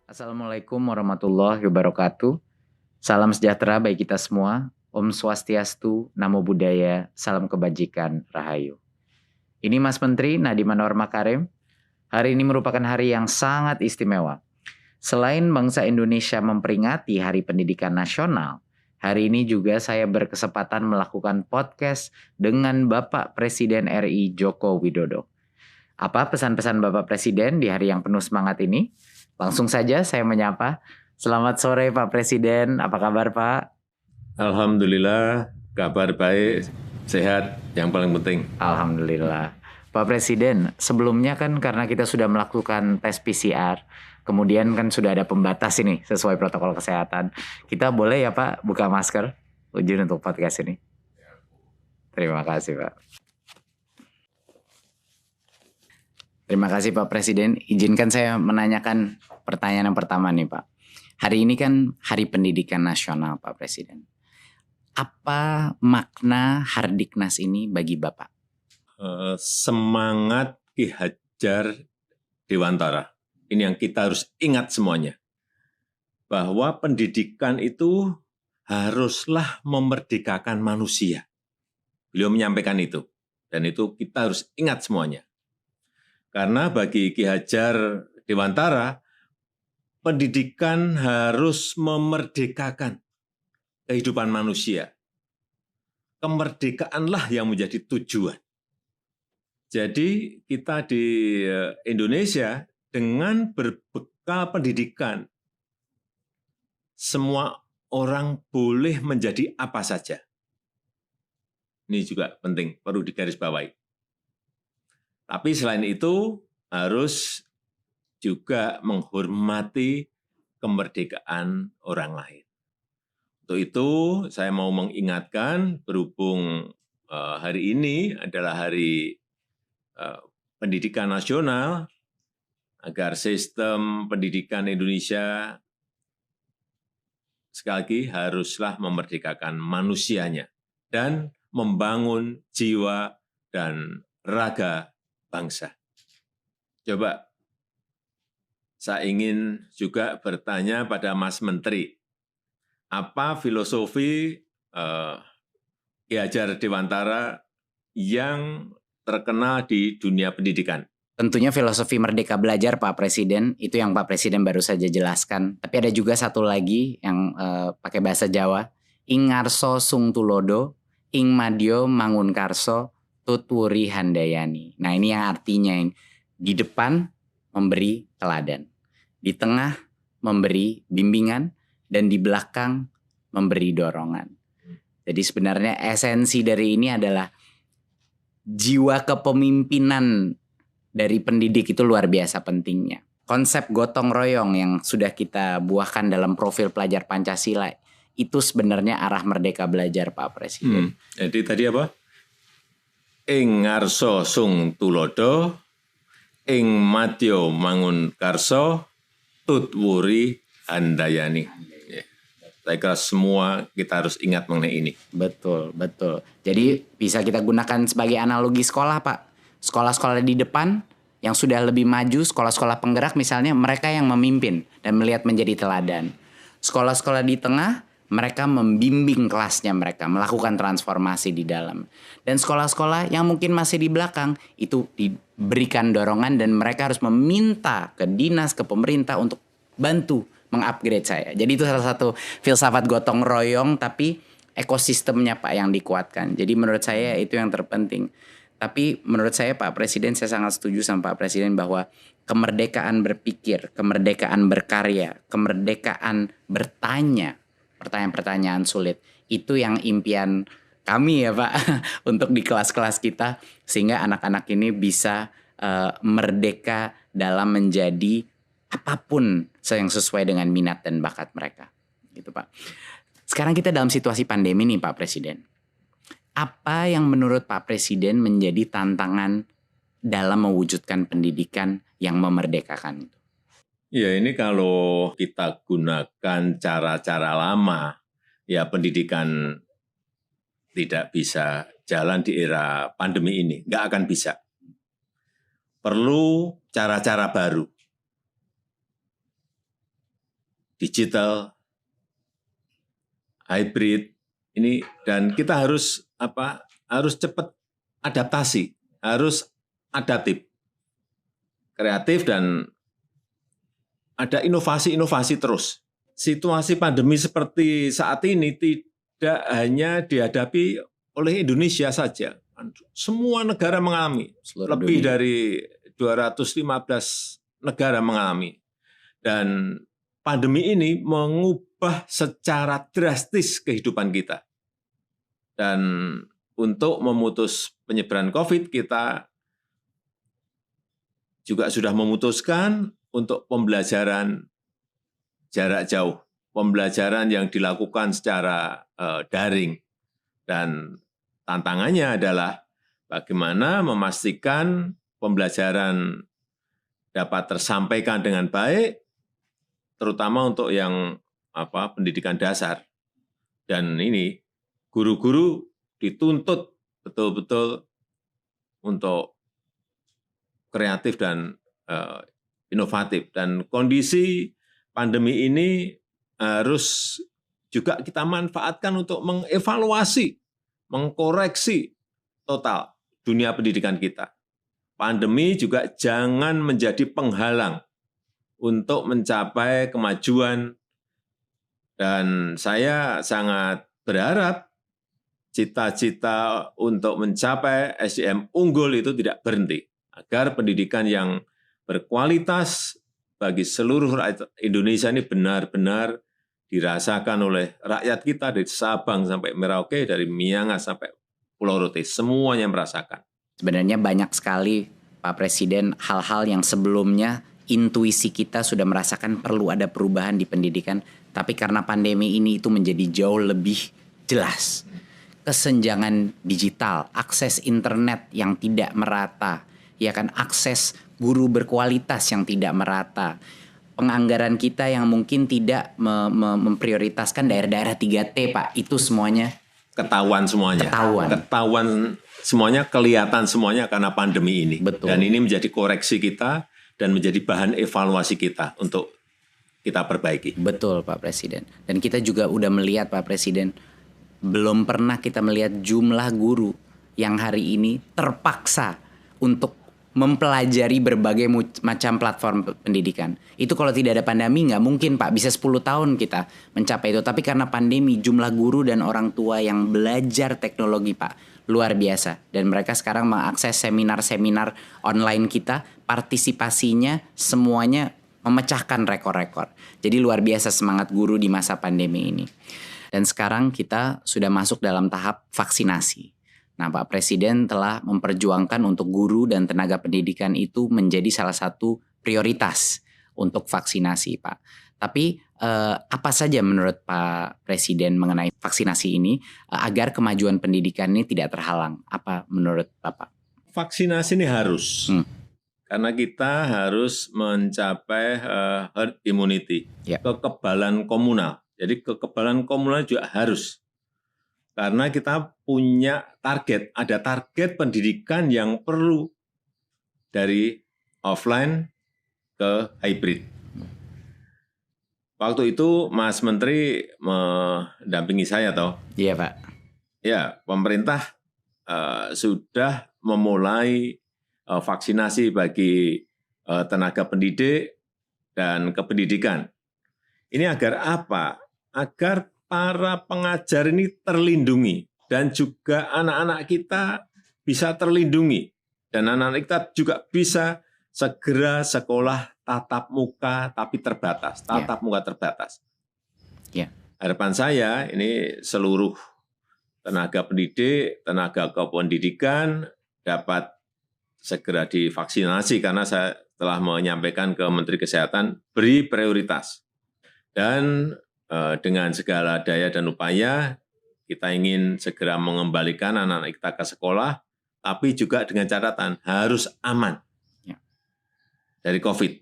Assalamualaikum warahmatullahi wabarakatuh. Salam sejahtera bagi kita semua. Om Swastiastu, Namo Buddhaya, Salam Kebajikan, Rahayu. Ini Mas Menteri Nadiem Anwar Makarim. Hari ini merupakan hari yang sangat istimewa. Selain bangsa Indonesia memperingati Hari Pendidikan Nasional, hari ini juga saya berkesempatan melakukan podcast dengan Bapak Presiden RI Joko Widodo. Apa pesan-pesan Bapak Presiden di hari yang penuh semangat ini? Langsung saja saya menyapa. Selamat sore Pak Presiden, apa kabar Pak? Alhamdulillah, kabar baik, sehat, yang paling penting. Alhamdulillah. Pak Presiden, sebelumnya kan karena kita sudah melakukan tes PCR, kemudian kan sudah ada pembatas ini sesuai protokol kesehatan. Kita boleh ya Pak buka masker? Izin untuk podcast ini. Terima kasih Pak. Terima kasih Pak Presiden. Izinkan saya menanyakan pertanyaan yang pertama nih Pak. Hari ini kan Hari Pendidikan Nasional Pak Presiden. Apa makna Hardiknas ini bagi Bapak? Semangat Ki Hajar Dewantara. Ini yang kita harus ingat semuanya. Bahwa pendidikan itu haruslah memerdekakan manusia. Beliau menyampaikan itu. Dan itu kita harus ingat semuanya. Karena bagi Ki Hajar Dewantara, pendidikan harus memerdekakan kehidupan manusia. Kemerdekaanlah yang menjadi tujuan. Jadi kita di Indonesia dengan berbekal pendidikan, semua orang boleh menjadi apa saja. Ini juga penting, perlu digarisbawahi. Tapi selain itu harus juga menghormati kemerdekaan orang lain. Untuk itu saya mau mengingatkan berhubung hari ini adalah hari pendidikan nasional, agar sistem pendidikan Indonesia sekali lagi haruslah memerdekakan manusianya dan membangun jiwa dan raga bangsa. Coba saya ingin juga bertanya pada Mas Menteri, apa filosofi Ki Hajar Dewantara yang terkenal di dunia pendidikan? Tentunya filosofi Merdeka Belajar Pak Presiden, itu yang Pak Presiden baru saja jelaskan. Tapi ada juga satu lagi yang pakai bahasa Jawa, ing ngarso sung tulodo, ing madyo mangun karso, tutwuri handayani. Nah ini yang artinya yang di depan memberi teladan, di tengah memberi bimbingan, dan di belakang memberi dorongan. Jadi sebenarnya esensi dari ini adalah jiwa kepemimpinan dari pendidik itu luar biasa pentingnya. Konsep gotong royong yang sudah kita buahkan dalam profil pelajar Pancasila itu sebenarnya arah Merdeka Belajar Pak Presiden. Jadi tadi apa? Ing ngarso sung tulodo, ing madyo mangun karso, tutwuri handayani. Saya kira semua kita harus ingat mengenai ini. Betul, betul. Jadi bisa kita gunakan sebagai analogi sekolah Pak. Sekolah-sekolah di depan yang sudah lebih maju, sekolah-sekolah penggerak misalnya, mereka yang memimpin dan melihat menjadi teladan. Sekolah-sekolah di tengah, mereka membimbing kelasnya mereka, melakukan transformasi di dalam. Dan sekolah-sekolah yang mungkin masih di belakang, itu diberikan dorongan dan mereka harus meminta ke dinas, ke pemerintah untuk bantu mengupgrade saya. Jadi itu salah satu filsafat gotong royong, tapi ekosistemnya Pak yang dikuatkan. Jadi menurut saya itu yang terpenting. Tapi menurut saya Pak Presiden, saya sangat setuju sama Pak Presiden bahwa kemerdekaan berpikir, kemerdekaan berkarya, kemerdekaan bertanya, pertanyaan-pertanyaan sulit, itu yang impian kami ya Pak untuk di kelas-kelas kita, sehingga anak-anak ini bisa merdeka dalam menjadi apapun yang sesuai dengan minat dan bakat mereka. Gitu Pak. Sekarang kita dalam situasi pandemi nih Pak Presiden. Apa yang menurut Pak Presiden menjadi tantangan dalam mewujudkan pendidikan yang memerdekakan itu? Ya ini kalau kita gunakan cara-cara lama, ya pendidikan tidak bisa jalan di era pandemi ini, nggak akan bisa. Perlu cara-cara baru. digital, hybrid ini, dan kita harus harus cepat adaptasi, harus adaptif, kreatif, dan ada inovasi-inovasi terus. Situasi pandemi seperti saat ini tidak hanya dihadapi oleh Indonesia saja. Semua negara mengalami, lebih dari 215 negara mengalami. Dan pandemi ini mengubah secara drastis kehidupan kita. Dan untuk memutus penyebaran COVID, kita juga sudah memutuskan untuk pembelajaran jarak jauh, pembelajaran yang dilakukan secara daring. Dan tantangannya adalah bagaimana memastikan pembelajaran dapat tersampaikan dengan baik, terutama untuk yang pendidikan dasar. Dan ini guru-guru dituntut betul-betul untuk kreatif dan inovatif. Dan kondisi pandemi ini harus juga kita manfaatkan untuk mengevaluasi, mengkoreksi total dunia pendidikan kita. Pandemi juga jangan menjadi penghalang untuk mencapai kemajuan, dan saya sangat berharap cita-cita untuk mencapai SDM unggul itu tidak berhenti, agar pendidikan yang berkualitas bagi seluruh rakyat Indonesia ini benar-benar dirasakan oleh rakyat kita dari Sabang sampai Merauke, dari Miangas sampai Pulau Rote, semuanya merasakan. Sebenarnya banyak sekali Pak Presiden hal-hal yang sebelumnya intuisi kita sudah merasakan perlu ada perubahan di pendidikan, tapi karena pandemi ini itu menjadi jauh lebih jelas. Kesenjangan digital, akses internet yang tidak merata, ya kan, akses guru berkualitas yang tidak merata, penganggaran kita yang mungkin tidak memprioritaskan daerah-daerah 3T, Pak, itu semuanya ketahuan semuanya. Ketahuan semuanya, kelihatan semuanya karena pandemi ini. Betul. Dan ini menjadi koreksi kita dan menjadi bahan evaluasi kita untuk kita perbaiki. Betul, Pak Presiden. Dan kita juga udah melihat, Pak Presiden, belum pernah kita melihat jumlah guru yang hari ini terpaksa untuk mempelajari berbagai macam platform pendidikan. Itu kalau tidak ada pandemi nggak mungkin, Pak. Bisa 10 tahun kita mencapai itu. Tapi karena pandemi, jumlah guru dan orang tua yang belajar teknologi, Pak, luar biasa. Dan mereka sekarang mengakses seminar-seminar online kita, partisipasinya semuanya memecahkan rekor-rekor. Jadi luar biasa semangat guru di masa pandemi ini. Dan sekarang kita sudah masuk dalam tahap vaksinasi. Nah, Pak Presiden telah memperjuangkan untuk guru dan tenaga pendidikan itu menjadi salah satu prioritas untuk vaksinasi, Pak. Tapi apa saja menurut Pak Presiden mengenai vaksinasi ini agar kemajuan pendidikan ini tidak terhalang? Apa menurut Bapak? Vaksinasi ini harus. Karena kita harus mencapai herd immunity, kekebalan komunal. Jadi kekebalan komunal juga harus. Karena kita punya target, ada target pendidikan yang perlu dari offline ke hybrid. Waktu itu Mas Menteri mendampingi saya toh. Iya, Pak. Ya, pemerintah sudah memulai vaksinasi bagi tenaga pendidik dan kependidikan. Ini agar apa? Agar para pengajar ini terlindungi dan juga anak-anak kita bisa terlindungi dan anak-anak kita juga bisa segera sekolah tatap muka tapi terbatas, muka terbatas. Harapan saya ini seluruh tenaga pendidik, tenaga kependidikan dapat segera divaksinasi, karena saya telah menyampaikan ke Menteri Kesehatan beri prioritas. Dan dengan segala daya dan upaya, kita ingin segera mengembalikan anak-anak kita ke sekolah, tapi juga dengan catatan harus aman dari COVID.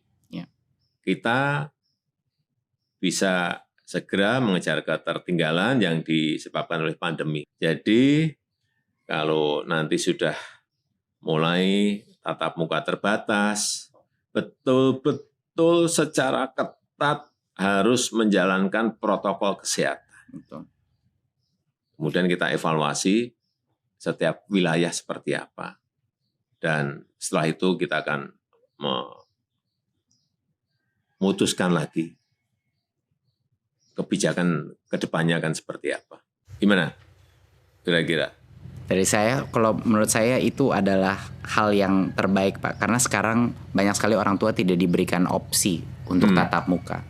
Kita bisa segera mengejar ketertinggalan yang disebabkan oleh pandemi. Jadi, kalau nanti sudah mulai tatap muka terbatas, betul-betul secara ketat harus menjalankan protokol kesehatan. Betul. Kemudian kita evaluasi setiap wilayah seperti apa. Dan setelah itu kita akan memutuskan lagi kebijakan ke depannya akan seperti apa. Gimana kira-kira? Dari saya, kalau menurut saya itu adalah hal yang terbaik Pak. Karena sekarang banyak sekali orang tua tidak diberikan opsi untuk tatap muka.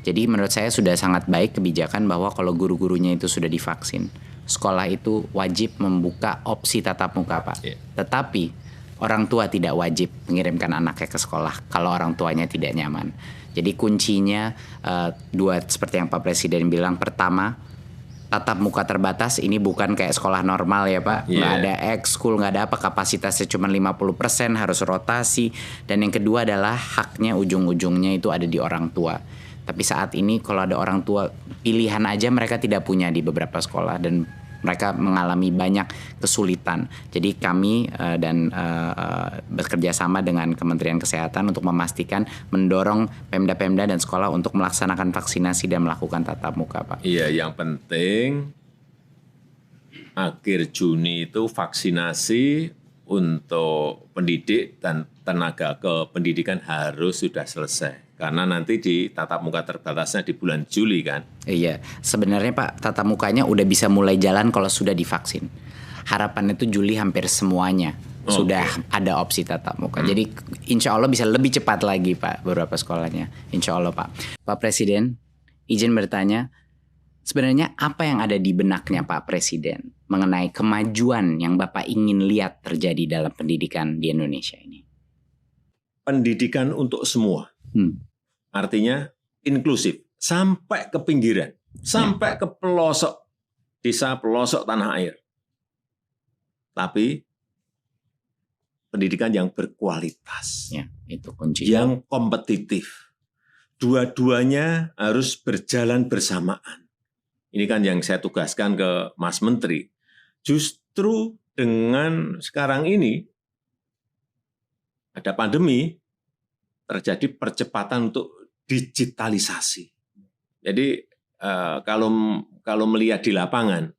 Jadi menurut saya sudah sangat baik kebijakan bahwa kalau guru-gurunya itu sudah divaksin, sekolah itu wajib membuka opsi tatap muka Pak. Yeah. Tetapi orang tua tidak wajib mengirimkan anaknya ke sekolah kalau orang tuanya tidak nyaman. Jadi kuncinya dua seperti yang Pak Presiden bilang. Pertama, tatap muka terbatas, ini bukan kayak sekolah normal ya Pak. Nggak ada ekskul, nggak ada apa, kapasitasnya cuma 50%, harus rotasi. Dan yang kedua adalah haknya ujung-ujungnya itu ada di orang tua. Tapi saat ini kalau ada orang tua, pilihan aja mereka tidak punya di beberapa sekolah dan mereka mengalami banyak kesulitan. Jadi kami dan bekerja sama dengan Kementerian Kesehatan untuk memastikan mendorong Pemda-Pemda dan sekolah untuk melaksanakan vaksinasi dan melakukan tatap muka, Pak. Iya, yang penting akhir Juni itu vaksinasi untuk pendidik dan tenaga kependidikan harus sudah selesai. Karena nanti di tatap muka terbatasnya di bulan Juli kan. Iya, sebenarnya Pak, tatap mukanya udah bisa mulai jalan kalau sudah divaksin. Harapannya itu Juli hampir semuanya sudah ada opsi tatap muka. Jadi insya Allah bisa lebih cepat lagi Pak beberapa sekolahnya. Insya Allah Pak. Pak Presiden, izin bertanya, sebenarnya apa yang ada di benaknya Pak Presiden mengenai kemajuan yang Bapak ingin lihat terjadi dalam pendidikan di Indonesia ini? Pendidikan untuk semua. Artinya inklusif sampai ke pinggiran, sampai ke pelosok desa, pelosok tanah air. Tapi pendidikan yang berkualitas, Ya, itu kunci. yang kompetitif. Dua-duanya harus berjalan bersamaan. Ini kan yang saya tugaskan ke Mas Menteri. Justru dengan sekarang ini ada pandemi, terjadi percepatan untuk digitalisasi. Jadi kalau melihat di lapangan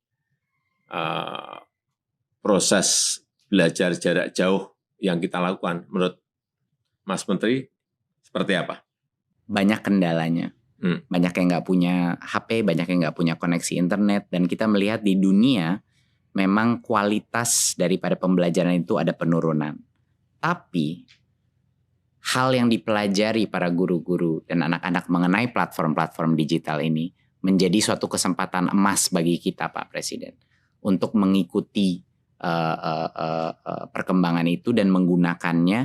proses belajar jarak jauh yang kita lakukan, menurut Mas Menteri seperti apa? Banyak kendalanya. Banyak yang nggak punya HP, banyak yang nggak punya koneksi internet, dan kita melihat di dunia memang kualitas daripada pembelajaran itu ada penurunan. Tapi hal yang dipelajari para guru-guru dan anak-anak mengenai platform-platform digital ini menjadi suatu kesempatan emas bagi kita Pak Presiden untuk mengikuti perkembangan itu dan menggunakannya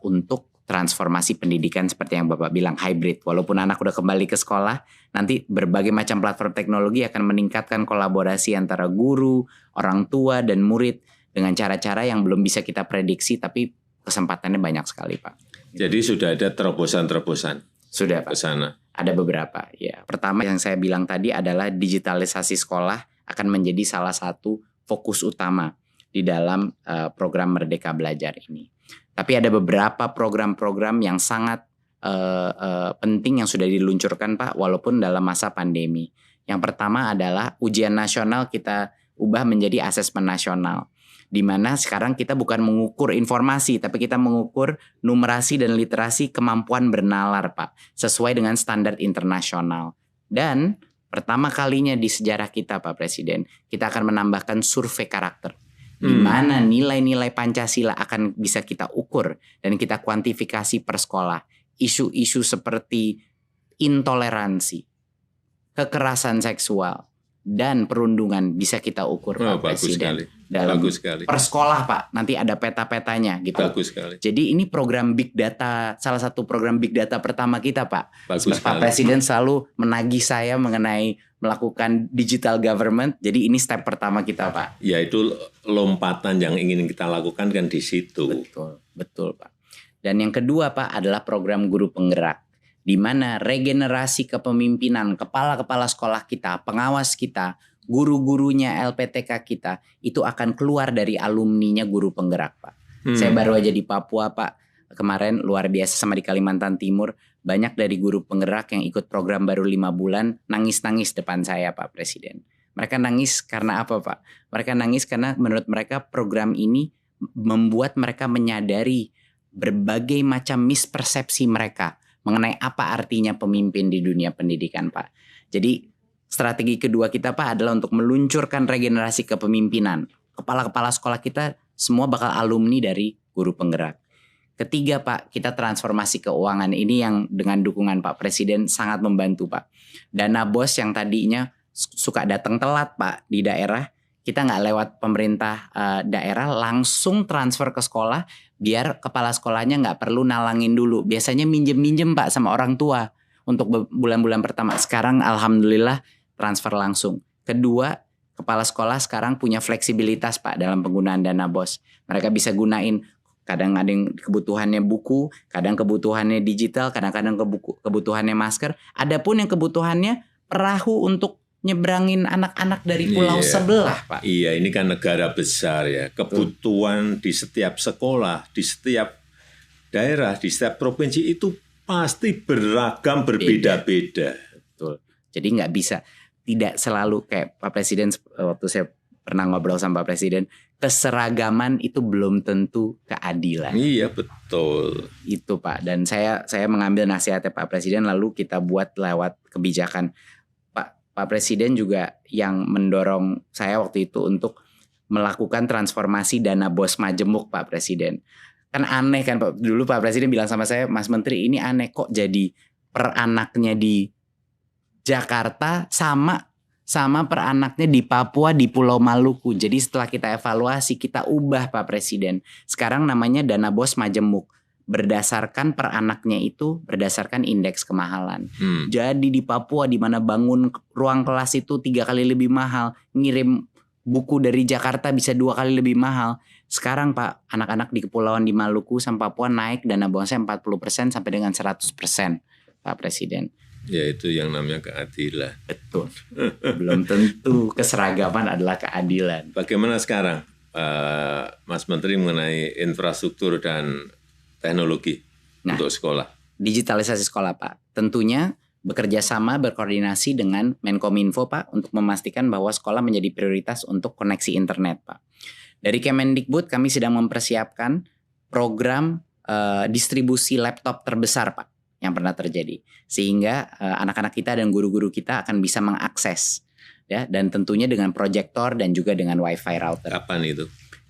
untuk transformasi pendidikan seperti yang Bapak bilang, hybrid. Walaupun anak udah kembali ke sekolah, nanti berbagai macam platform teknologi akan meningkatkan kolaborasi antara guru, orang tua, dan murid dengan cara-cara yang belum bisa kita prediksi, tapi kesempatannya banyak sekali Pak. Jadi sudah ada terobosan-terobosan? Sudah Pak. Ke sana? Ada beberapa. Ya. Pertama yang saya bilang tadi adalah digitalisasi sekolah akan menjadi salah satu fokus utama di dalam program Merdeka Belajar ini. Tapi ada beberapa program-program yang sangat penting yang sudah diluncurkan Pak, walaupun dalam masa pandemi. Yang pertama adalah ujian nasional kita ubah menjadi asesmen nasional, di mana sekarang kita bukan mengukur informasi, tapi kita mengukur numerasi dan literasi kemampuan bernalar Pak, sesuai dengan standar internasional. Dan pertama kalinya di sejarah kita Pak Presiden, kita akan menambahkan survei karakter, di mana nilai-nilai Pancasila akan bisa kita ukur dan kita kuantifikasi per sekolah. Isu-isu seperti intoleransi, kekerasan seksual, dan perundungan bisa kita ukur Pak Presiden. Dalam per sekolah Pak, nanti ada peta-petanya gitu. Bagus sekali. Jadi ini program Big Data, salah satu program Big Data pertama kita Pak. Bagus Pak Presiden selalu menagih saya mengenai melakukan digital government. Jadi ini step pertama kita Pak. Ya itu lompatan yang ingin kita lakukan kan di situ. Betul Pak. Dan yang kedua Pak adalah program guru penggerak, di mana regenerasi kepemimpinan kepala-kepala sekolah kita, pengawas kita, guru-gurunya LPTK kita itu akan keluar dari alumninya guru penggerak Pak. Saya baru aja di Papua Pak, kemarin luar biasa sama di Kalimantan Timur. Banyak dari guru penggerak yang ikut program baru 5 bulan nangis-nangis depan saya Pak Presiden. Mereka nangis karena apa Pak? Mereka nangis karena menurut mereka program ini membuat mereka menyadari berbagai macam mispersepsi mereka mengenai apa artinya pemimpin di dunia pendidikan Pak. Jadi strategi kedua kita Pak adalah untuk meluncurkan regenerasi kepemimpinan. Kepala-kepala sekolah kita semua bakal alumni dari guru penggerak. Ketiga Pak, kita transformasi keuangan ini yang dengan dukungan Pak Presiden sangat membantu Pak. Dana BOS yang tadinya suka datang telat Pak di daerah, kita nggak lewat pemerintah daerah, langsung transfer ke sekolah biar kepala sekolahnya nggak perlu nalangin dulu. Biasanya minjem-minjem Pak sama orang tua untuk bulan-bulan pertama. Sekarang alhamdulillah transfer langsung. Kedua, kepala sekolah sekarang punya fleksibilitas Pak dalam penggunaan dana BOS. Mereka bisa gunain, kadang ada yang kebutuhannya buku, kadang kebutuhannya digital, kadang-kadang kebutuhannya masker. Adapun yang kebutuhannya perahu untuk nyebrangin anak-anak dari pulau sebelah Pak. Iya, ini kan negara besar ya. Kebutuhan di setiap sekolah, di setiap daerah, di setiap provinsi itu pasti beragam, berbeda-beda. Betul. Jadi nggak bisa, tidak selalu kayak Pak Presiden, waktu saya pernah ngobrol sama Pak Presiden, keseragaman itu belum tentu keadilan. Iya, betul. Itu Pak. Dan saya mengambil nasihatnya Pak Presiden lalu kita buat lewat kebijakan. Pak Presiden juga yang mendorong saya waktu itu untuk melakukan transformasi dana BOS Majemuk Pak Presiden. Kan aneh kan Pak, dulu Pak Presiden bilang sama saya, Mas Menteri ini aneh kok jadi per anaknya di Jakarta sama per anaknya di Papua, di Pulau Maluku. Jadi setelah kita evaluasi, kita ubah Pak Presiden. Sekarang namanya dana BOS Majemuk. Berdasarkan per anaknya itu berdasarkan indeks kemahalan. Jadi di Papua di mana bangun ruang kelas itu 3 kali lebih mahal, ngirim buku dari Jakarta bisa 2 kali lebih mahal. Sekarang Pak, anak-anak di kepulauan di Maluku sama Papua naik dana BOS-nya 40% sampai dengan 100% Pak Presiden. Ya itu yang namanya keadilan. Betul. Belum tentu keseragaman adalah keadilan. Bagaimana sekarang Mas Menteri mengenai infrastruktur dan teknologi untuk sekolah? Digitalisasi sekolah Pak. Tentunya bekerja sama berkoordinasi dengan Menkominfo Pak untuk memastikan bahwa sekolah menjadi prioritas untuk koneksi internet Pak. Dari Kemendikbud kami sedang mempersiapkan program distribusi laptop terbesar Pak yang pernah terjadi. Sehingga anak-anak kita dan guru-guru kita akan bisa mengakses ya, dan tentunya dengan proyektor dan juga dengan wifi router. Kapan itu?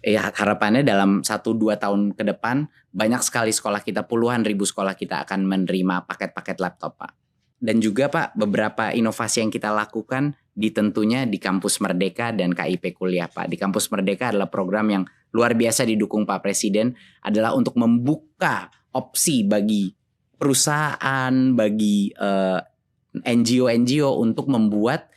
Harapannya dalam 1-2 tahun ke depan banyak sekali sekolah kita, puluhan ribu sekolah kita akan menerima paket-paket laptop Pak. Dan juga Pak, beberapa inovasi yang kita lakukan tentunya di Kampus Merdeka dan KIP Kuliah Pak. Di Kampus Merdeka adalah program yang luar biasa didukung Pak Presiden, adalah untuk membuka opsi bagi perusahaan, bagi NGO untuk membuat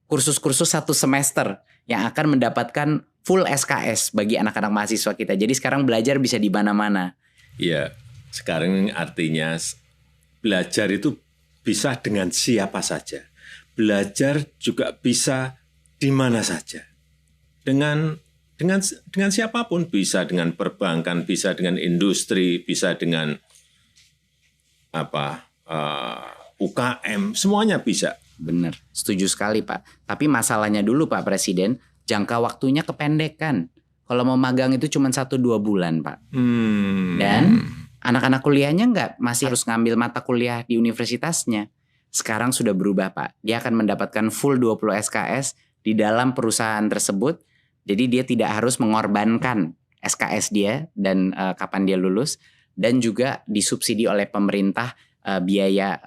kursus-kursus 1 semester yang akan mendapatkan full SKS bagi anak-anak mahasiswa kita. Jadi sekarang belajar bisa di mana-mana. Iya, sekarang artinya belajar itu bisa dengan siapa saja. Belajar juga bisa di mana saja. Dengan siapapun, bisa dengan perbankan, bisa dengan industri, bisa dengan UKM, semuanya bisa. Benar, setuju sekali Pak. Tapi masalahnya dulu Pak Presiden, jangka waktunya kependekan. Kalau mau magang itu cuma 1-2 bulan Pak. Dan anak-anak kuliahnya masih harus ngambil mata kuliah di universitasnya. Sekarang sudah berubah Pak. Dia akan mendapatkan full 20 SKS di dalam perusahaan tersebut. Jadi dia tidak harus mengorbankan SKS dia dan kapan dia lulus. Dan juga disubsidi oleh pemerintah biaya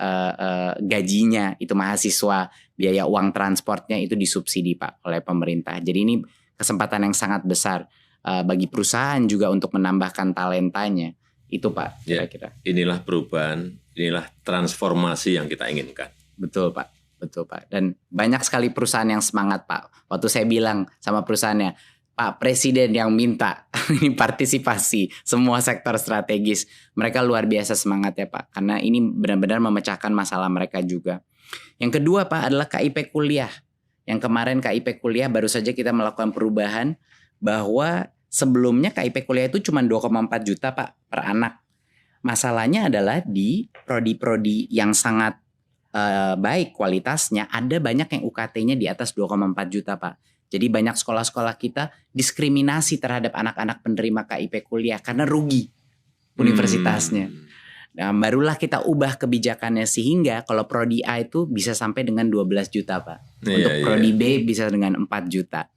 gajinya itu mahasiswa, biaya uang transportnya itu disubsidi Pak oleh pemerintah. Jadi ini kesempatan yang sangat besar bagi perusahaan juga untuk menambahkan talentanya. Itu Pak kira-kira. Inilah perubahan, inilah transformasi yang kita inginkan. Betul Pak, betul Pak. Dan banyak sekali perusahaan yang semangat Pak. Waktu saya bilang sama perusahaannya, Pak Presiden yang minta ini partisipasi semua sektor strategis. Mereka luar biasa semangat ya Pak. Karena ini benar-benar memecahkan masalah mereka juga. Yang kedua Pak adalah KIP Kuliah. Yang kemarin KIP Kuliah baru saja kita melakukan perubahan bahwa sebelumnya KIP Kuliah itu cuma 2,4 juta Pak per anak. Masalahnya adalah di prodi-prodi yang sangat baik kualitasnya, ada banyak yang UKT-nya di atas 2,4 juta, Pak. Jadi banyak sekolah-sekolah kita diskriminasi terhadap anak-anak penerima KIP kuliah karena rugi universitasnya. Nah, barulah kita ubah kebijakannya sehingga kalau prodi A itu bisa sampai dengan 12 juta, Pak. Untuk prodi B bisa dengan 4 juta.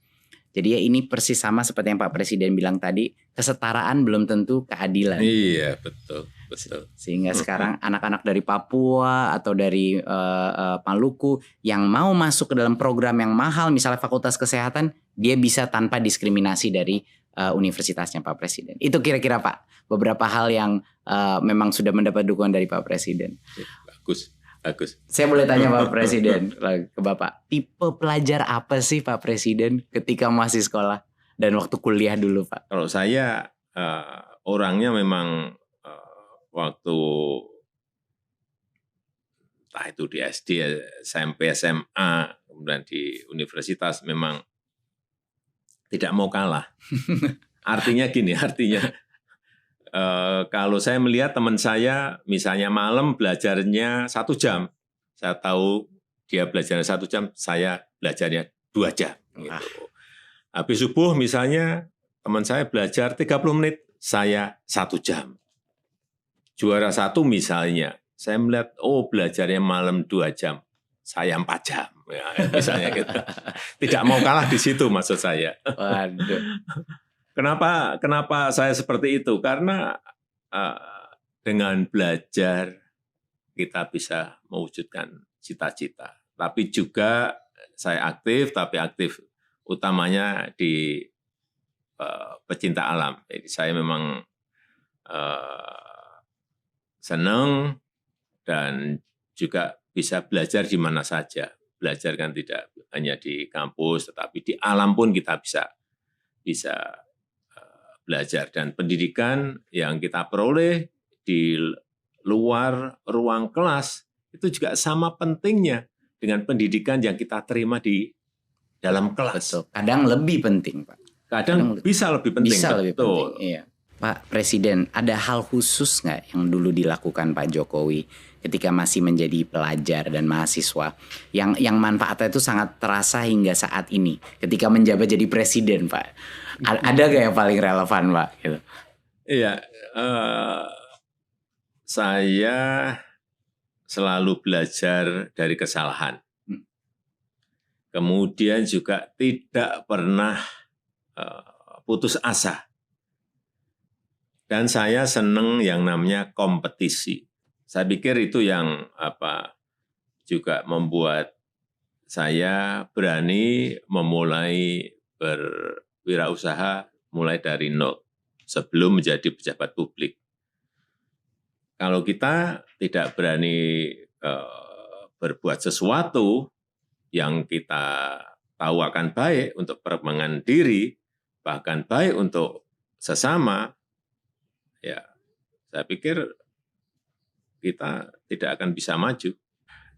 Jadi ya ini persis sama seperti yang Pak Presiden bilang tadi, kesetaraan belum tentu keadilan. Iya, betul. Sehingga sekarang anak-anak dari Papua atau dari Maluku yang mau masuk ke dalam program yang mahal, misalnya Fakultas Kesehatan, dia bisa tanpa diskriminasi dari universitasnya Pak Presiden. Itu kira-kira Pak, beberapa hal yang memang sudah mendapat dukungan dari Pak Presiden. Bagus. Saya boleh tanya Pak Presiden ke Bapak, tipe pelajar apa sih Pak Presiden ketika masih sekolah dan waktu kuliah dulu Pak? Kalau saya orangnya memang waktu entah itu di SD, SMP, SMA, kemudian di universitas memang tidak mau kalah. Artinya gini, kalau saya melihat teman saya misalnya malam belajarnya 1 jam, saya tahu dia belajarnya 1 jam, saya belajarnya 2 jam. Gitu. Habis subuh misalnya teman saya belajar 30 menit, saya 1 jam. Juara 1 misalnya, saya melihat belajarnya malam 2 jam, saya 4 jam. Ya, misalnya gitu. Tidak mau kalah di situ maksud saya. Waduh. Kenapa saya seperti itu? Karena dengan belajar kita bisa mewujudkan cita-cita. Tapi juga saya aktif, tapi aktif utamanya di pecinta alam. Jadi saya memang senang dan juga bisa belajar di mana saja. Belajar kan tidak hanya di kampus, tetapi di alam pun kita bisa belajar. Dan pendidikan yang kita peroleh di luar ruang kelas itu juga sama pentingnya dengan pendidikan yang kita terima di dalam kelas. Betul. Kadang lebih penting, Pak. Kadang bisa lebih penting. Bisa lebih penting, iya. Pak Presiden, ada hal khusus nggak yang dulu dilakukan Pak Jokowi ketika masih menjadi pelajar dan mahasiswa yang manfaatnya itu sangat terasa hingga saat ini ketika menjabat jadi presiden, Pak? Ada nggak yang paling relevan, Pak? Gitu. Iya, saya selalu belajar dari kesalahan. Kemudian juga tidak pernah putus asa. Dan saya senang yang namanya kompetisi. Saya pikir itu yang juga membuat saya berani memulai berwirausaha mulai dari nol sebelum menjadi pejabat publik. Kalau kita tidak berani berbuat sesuatu yang kita tahu akan baik untuk perkembangan diri, bahkan baik untuk sesama, ya saya pikir kita tidak akan bisa maju.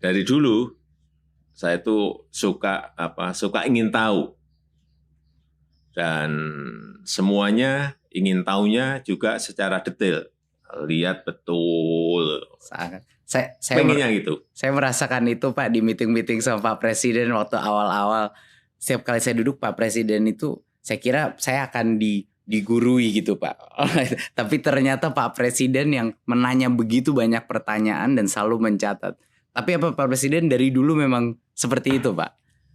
Dari dulu saya itu suka ingin tahu. Dan semuanya ingin tahunya juga secara detail. Lihat betul. Sangat. Pengennya gitu. Saya merasakan itu Pak di meeting-meeting sama Pak Presiden waktu awal-awal. Setiap kali saya duduk Pak Presiden itu saya kira saya akan digurui gitu Pak. Tapi ternyata Pak Presiden yang menanya begitu banyak pertanyaan dan selalu mencatat. Tapi apa Pak Presiden dari dulu memang seperti itu Pak?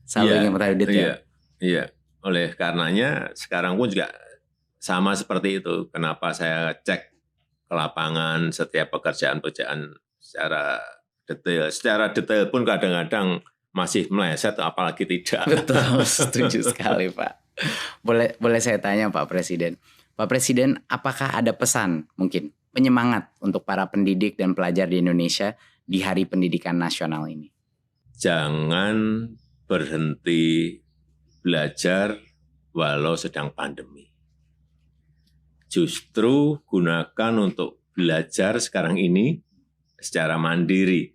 Selalu ingin bertanya detail. Iya. Oleh karenanya sekarang pun juga sama seperti itu. Kenapa saya cek ke lapangan setiap pekerjaan-pekerjaan secara detail. Secara detail pun kadang-kadang masih meleset apalagi tidak. Betul, setuju sekali Pak. Boleh saya tanya Pak Presiden. Pak Presiden, apakah ada pesan mungkin penyemangat untuk para pendidik dan pelajar di Indonesia di Hari Pendidikan Nasional ini? Jangan berhenti belajar walau sedang pandemi. Justru gunakan untuk belajar sekarang ini secara mandiri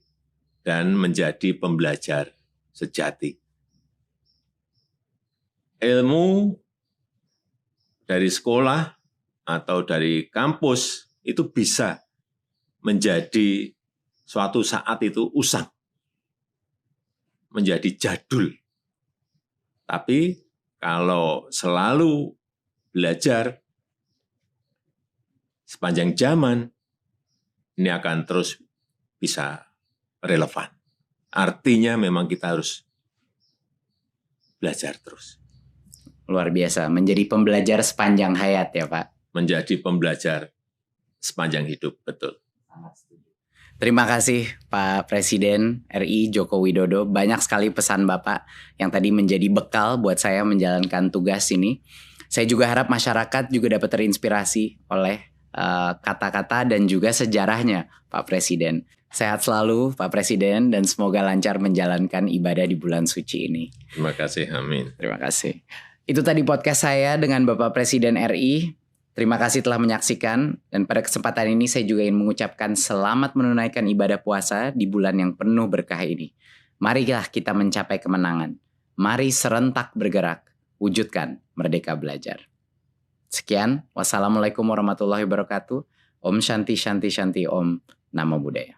dan menjadi pembelajar sejati. Ilmu dari sekolah atau dari kampus itu bisa menjadi suatu saat itu usang, menjadi jadul. Tapi kalau selalu belajar sepanjang zaman, ini akan terus bisa relevan. Artinya memang kita harus belajar terus. Luar biasa, menjadi pembelajar sepanjang hayat ya Pak. Menjadi pembelajar sepanjang hidup, betul. Terima kasih Pak Presiden RI Joko Widodo. Banyak sekali pesan Bapak yang tadi menjadi bekal buat saya menjalankan tugas ini. Saya juga harap masyarakat juga dapat terinspirasi oleh kata-kata dan juga sejarahnya Pak Presiden. Sehat selalu Pak Presiden dan semoga lancar menjalankan ibadah di bulan suci ini. Terima kasih, amin. Terima kasih. Itu tadi podcast saya dengan Bapak Presiden RI. Terima kasih telah menyaksikan dan pada kesempatan ini saya juga ingin mengucapkan selamat menunaikan ibadah puasa di bulan yang penuh berkah ini. Marilah kita mencapai kemenangan. Mari serentak bergerak, wujudkan Merdeka Belajar. Sekian, wassalamualaikum warahmatullahi wabarakatuh. Om Shanti Shanti Shanti Om. Namo Buddhaya.